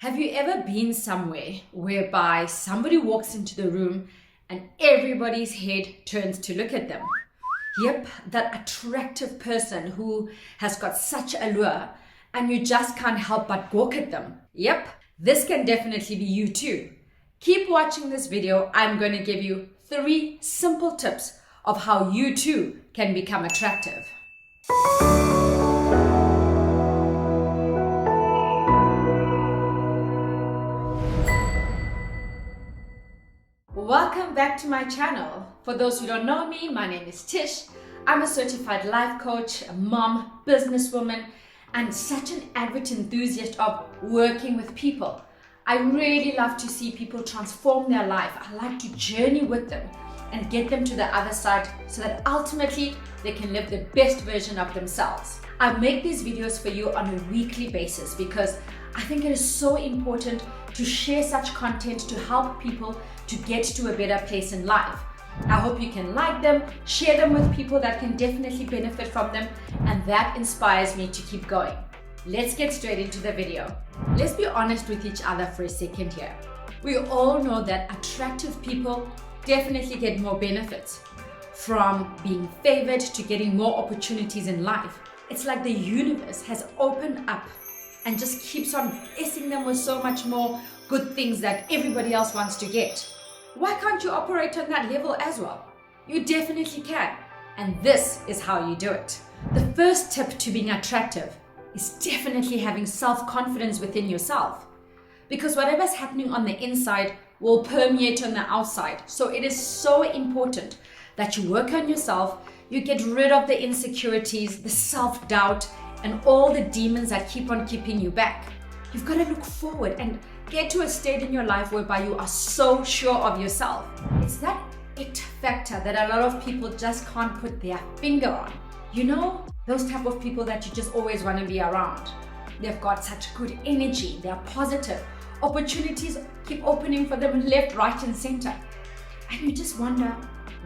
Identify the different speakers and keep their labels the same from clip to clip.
Speaker 1: Have you ever been somewhere whereby somebody walks into the room and everybody's head turns to look at them? Yep, that attractive person who has got such allure and you just can't help but gawk at them. Yep, this can definitely be you too. Keep watching this video. I'm going to give you 3 simple tips of how you too can become attractive. Welcome back to my channel. For those who don't know me, my name is Tish. I'm a certified life coach, a mom, businesswoman, and such an avid enthusiast of working with people. I really love to see people transform their life. I like to journey with them and get them to the other side so that ultimately they can live the best version of themselves. I make these videos for you on a weekly basis because I think it is so important to share such content to help people to get to a better place in life. I hope you can like them, share them with people that can definitely benefit from them, and that inspires me to keep going. Let's get straight into the video. Let's be honest with each other for a second here. We all know that attractive people definitely get more benefits from being favored to getting more opportunities in life. It's like the universe has opened up and just keeps on blessing them with so much more good things that everybody else wants to get. Why can't you operate on that level as well? You definitely can. And this is how you do it. The first tip to being attractive is definitely having self-confidence within yourself. Because whatever's happening on the inside will permeate on the outside. So it is so important that you work on yourself, you get rid of the insecurities, the self-doubt, and all the demons that keep on keeping you back. You've got to look forward and get to a state in your life whereby you are so sure of yourself. It's that it factor that a lot of people just can't put their finger on. You know, those type of people that you just always want to be around. They've got such good energy, they're positive. Opportunities keep opening for them left, right, and center. And you just wonder,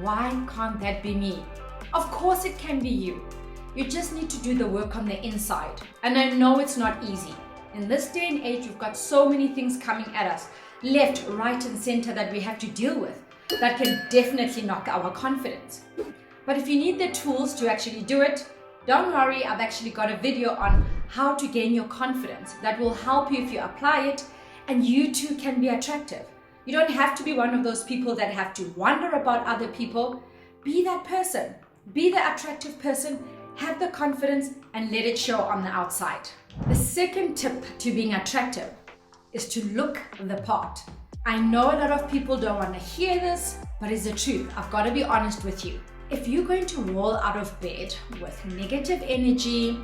Speaker 1: why can't that be me? Of course it can be you. You just need to do the work on the inside. And I know it's not easy. In this day and age, we've got so many things coming at us, left, right, and center that we have to deal with that can definitely knock our confidence. But if you need the tools to actually do it, don't worry, I've actually got a video on how to gain your confidence that will help you if you apply it, and you too can be attractive. You don't have to be one of those people that have to wonder about other people. Be that person. Be the attractive person. Have the confidence and let it show on the outside. The second tip to being attractive is to look the part. I know a lot of people don't want to hear this, but it's the truth. I've got to be honest with you. If you're going to roll out of bed with negative energy,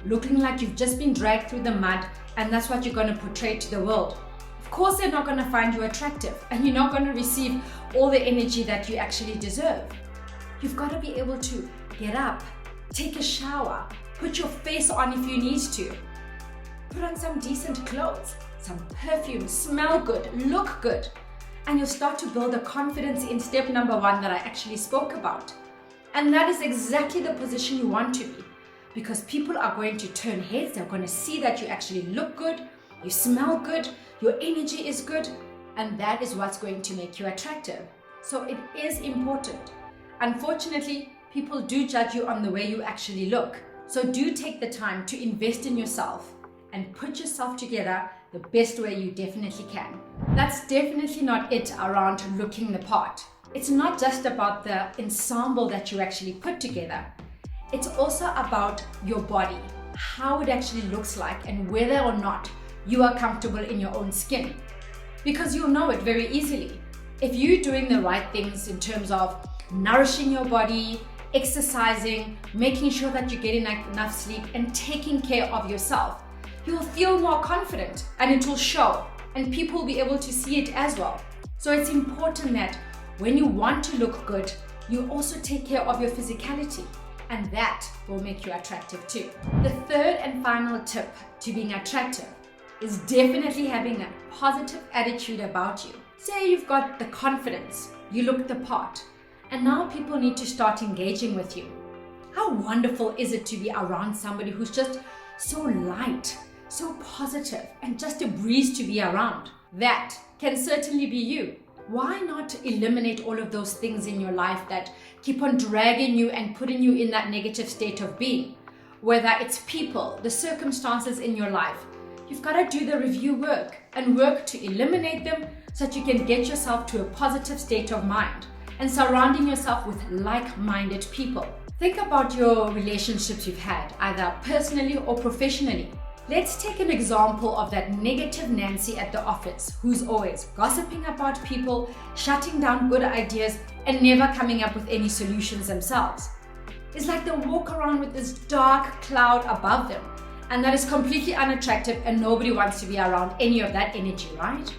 Speaker 1: looking like you've just been dragged through the mud, and that's what you're going to portray to the world, of course they're not going to find you attractive, and you're not going to receive all the energy that you actually deserve. You've got to be able to get up, take a shower, put your face on if you need to, put on some decent clothes, some perfume, smell good, look good, and you'll start to build the confidence in step number 1 that I actually spoke about. And that is exactly the position you want to be, because people are going to turn heads. They're going to see that you actually look good, you smell good, your energy is good, and that is what's going to make you attractive. So it is important. Unfortunately, people do judge you on the way you actually look. So do take the time to invest in yourself and put yourself together the best way you definitely can. That's definitely not it around looking the part. It's not just about the ensemble that you actually put together. It's also about your body, how it actually looks like, and whether or not you are comfortable in your own skin. Because you'll know it very easily. If you're doing the right things in terms of nourishing your body, exercising, making sure that you're getting enough sleep, and taking care of yourself, you'll feel more confident and it will show, and people will be able to see it as well. So it's important that when you want to look good, you also take care of your physicality, and that will make you attractive too. The third and final tip to being attractive is definitely having a positive attitude about you. Say you've got the confidence, you look the part, and now people need to start engaging with you. How wonderful is it to be around somebody who's just so light, so positive and just a breeze to be around. That can certainly be you. Why not eliminate all of those things in your life that keep on dragging you and putting you in that negative state of being? Whether it's people, the circumstances in your life, you've got to do the review work and work to eliminate them so that you can get yourself to a positive state of mind and surrounding yourself with like-minded people. Think about your relationships you've had, either personally or professionally. Let's take an example of that negative Nancy at the office who's always gossiping about people, shutting down good ideas, and never coming up with any solutions themselves. It's like they walk around with this dark cloud above them, and that is completely unattractive, and nobody wants to be around any of that energy, right?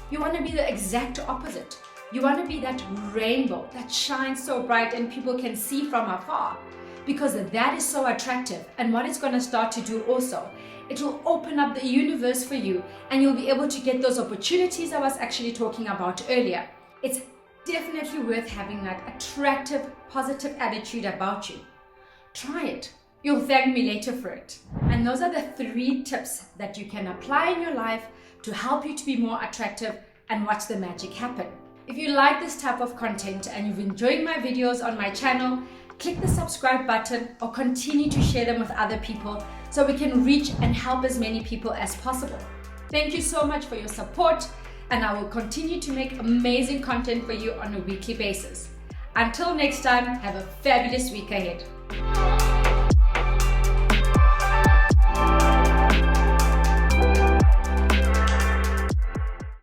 Speaker 1: You want to be the exact opposite. You want to be that rainbow that shines so bright and people can see from afar, because that is so attractive. And what it's going to start to do also, it will open up the universe for you, and you'll be able to get those opportunities I was actually talking about earlier. It's definitely worth having that attractive, positive attitude about you. Try it. You'll thank me later for it. And those are the 3 tips that you can apply in your life to help you to be more attractive and watch the magic happen. If you like this type of content and you've enjoyed my videos on my channel, click the subscribe button or continue to share them with other people so we can reach and help as many people as possible. Thank you so much for your support, and I will continue to make amazing content for you on a weekly basis. Until next time, have a fabulous week ahead.